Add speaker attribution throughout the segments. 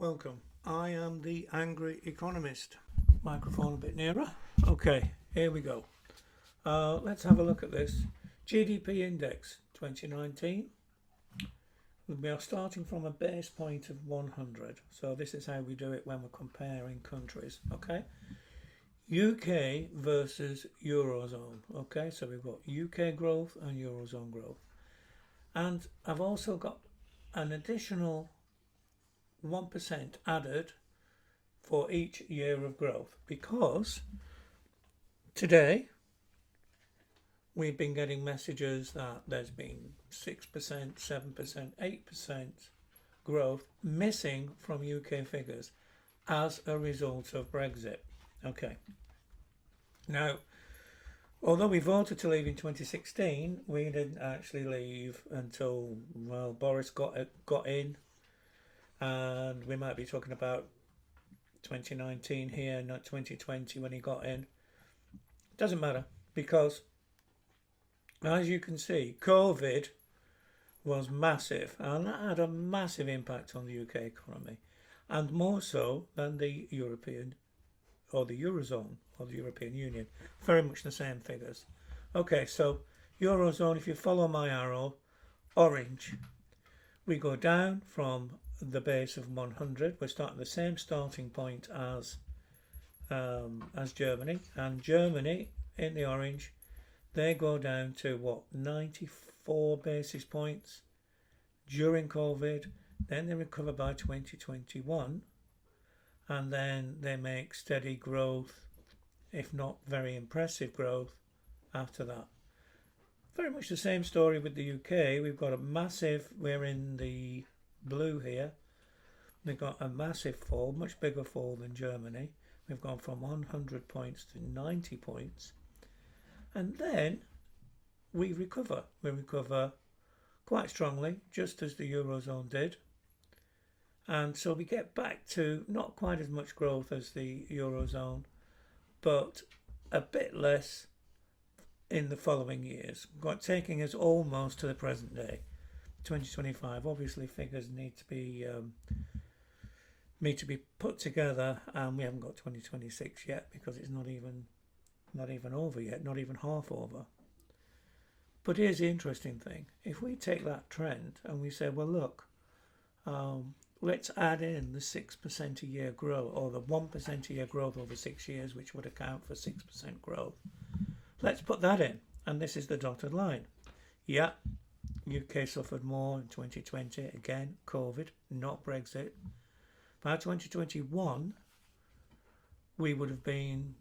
Speaker 1: Welcome. I am the Angry Economist. Microphone a bit nearer. Okay, here we go. Let's have a look at this. GDP Index 2019. We are starting from a base point of 100. So this is how we do it when we're comparing countries. Okay. UK versus Eurozone. Okay, so we've got UK growth and Eurozone growth. And I've also got an additional 1% added for each year of growth, because today we've been getting messages that there's been 6%, 7%, 8% growth missing from UK figures as a result of Brexit. Okay. Now, although we voted to leave in 2016, we didn't actually leave until, well, Boris got in, and we might be talking about 2019 here, not 2020 when he got in. Doesn't matter, because as you can see, COVID was massive, and that had a massive impact on the UK economy, and more so than the European or the Eurozone or the European Union. Very much the same figures. Okay, so Eurozone, if you follow my arrow, orange, we go down from the base of 100. We're starting the same starting point as Germany, and Germany in the orange, they go down to what, 94 basis points during COVID. Then they recover by 2021, and then they make steady growth, if not very impressive growth, after that. Very much the same story with the UK. We've got a massive, we're in the blue here, we've got a massive fall, much bigger fall than Germany. We've gone from 100 points to 90 points, and then we recover quite strongly, just as the Eurozone did, and so we get back to not quite as much growth as the Eurozone, but a bit less in the following years, taking us almost to the present day, 2025. Obviously, figures need to be put together, and we haven't got 2026 yet, because it's not even over yet, not even half over. But here's the interesting thing: if we take that trend and we say, well, look, let's add in the 6% a year growth, or the 1% a year growth over 6 years, which would account for 6% growth. Let's put that in, and this is the dotted line. Yeah, UK suffered more in 2020, again, COVID, not Brexit. By 2021, we would have been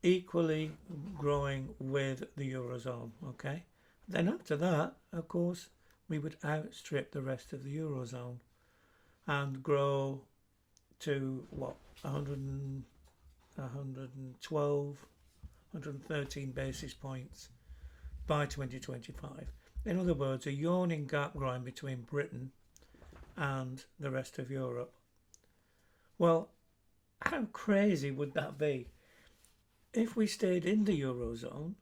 Speaker 1: equally growing with the Eurozone, okay? Then after that, of course, we would outstrip the rest of the Eurozone and grow to, what, 112, 113 basis points by 2025. In other words, a yawning gap growing between Britain and the rest of Europe. Well, how crazy would that be? If we stayed in the Eurozone,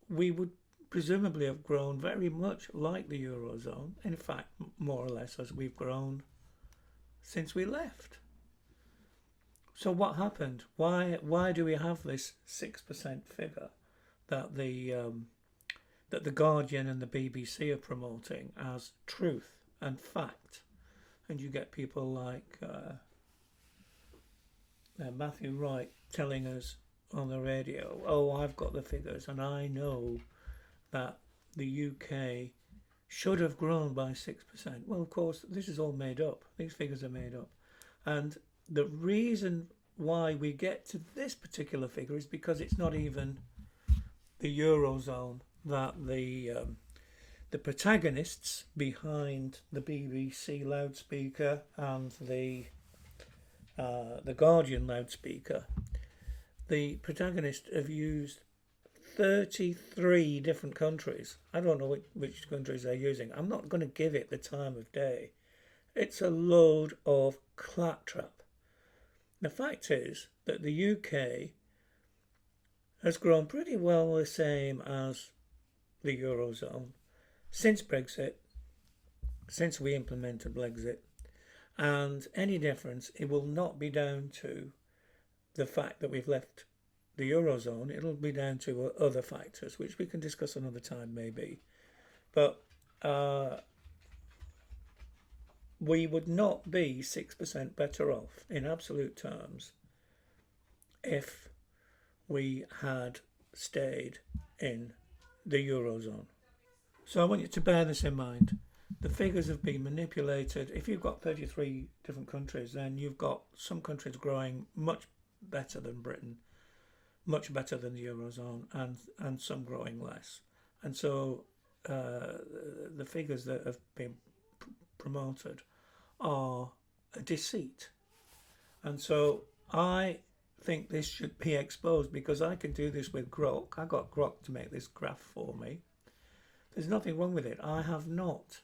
Speaker 1: we would presumably have grown very much like the Eurozone, in fact, more or less as we've grown since we left. So what happened? Why do we have this 6% figure that the Guardian and the BBC are promoting as truth and fact? And you get people like Mathew Wright telling us on the radio, oh, I've got the figures and I know that the UK should have grown by 6%. Well, of course, this is all made up. These figures are made up. And the reason why we get to this particular figure is because it's not even the Eurozone that the protagonists behind the BBC loudspeaker and the Guardian loudspeaker, the protagonists have used 33 different countries. I don't know which countries they're using. I'm not going to give it the time of day. It's a load of claptrap. The fact is that the UK has grown pretty well the same as the Eurozone since Brexit, since we implemented Brexit. And any difference, it will not be down to the fact that we've left the Eurozone. It'll be down to other factors, which we can discuss another time maybe. But we would not be 6% better off in absolute terms if we had stayed in the Eurozone. So I want you to bear this in mind. The figures have been manipulated. If you've got 33 different countries, then you've got some countries growing much better than Britain, much better than the Eurozone, and some growing less. And so the figures that have been promoted are a deceit. And so I think this should be exposed, because I can do this with Grok. I got Grok to make this graph for me. There's nothing wrong with it. I have not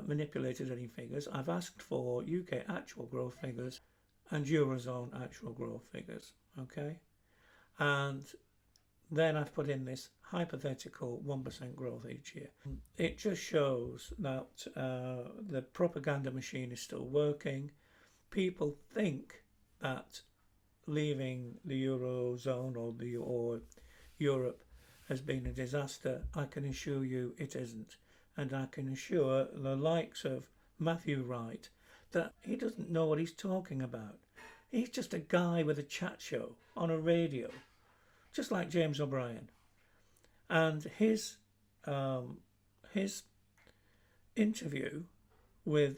Speaker 1: manipulated any figures. I've asked for UK actual growth figures and Eurozone actual growth figures, okay? And then I've put in this hypothetical 1% growth each year. It just shows that the propaganda machine is still working. People think that leaving the Eurozone or Europe has been a disaster. I can assure you it isn't. And I can assure the likes of Mathew Wright that he doesn't know what he's talking about. He's just a guy with a chat show on a radio, just like James O'Brien. And his interview with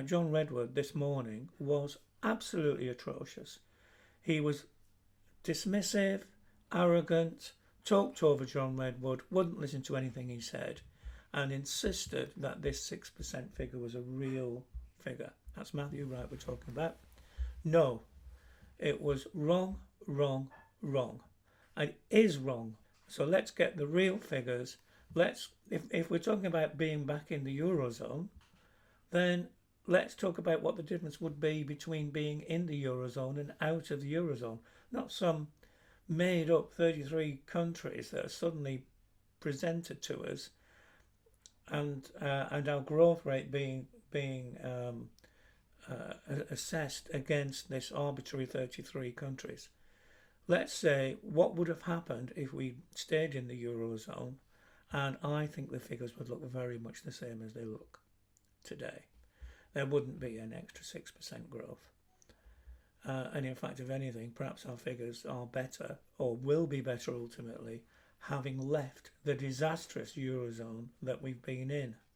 Speaker 1: John Redwood this morning was absolutely atrocious. He was dismissive, arrogant, talked over John Redwood, wouldn't listen to anything he said, and insisted that this 6% figure was a real figure. That's Mathew Wright we're talking about. No, it was wrong, wrong, wrong. It is wrong. So let's get the real figures. If we're talking about being back in the Eurozone, then let's talk about what the difference would be between being in the Eurozone and out of the Eurozone. Not some made up 33 countries that are suddenly presented to us, and our growth rate being assessed against this arbitrary 33 countries. Let's say what would have happened if we stayed in the Eurozone, and I think the figures would look very much the same as they look today. There wouldn't be an extra 6% growth. And in fact, if anything, perhaps our figures are better, or will be better ultimately, having left the disastrous Eurozone that we've been in.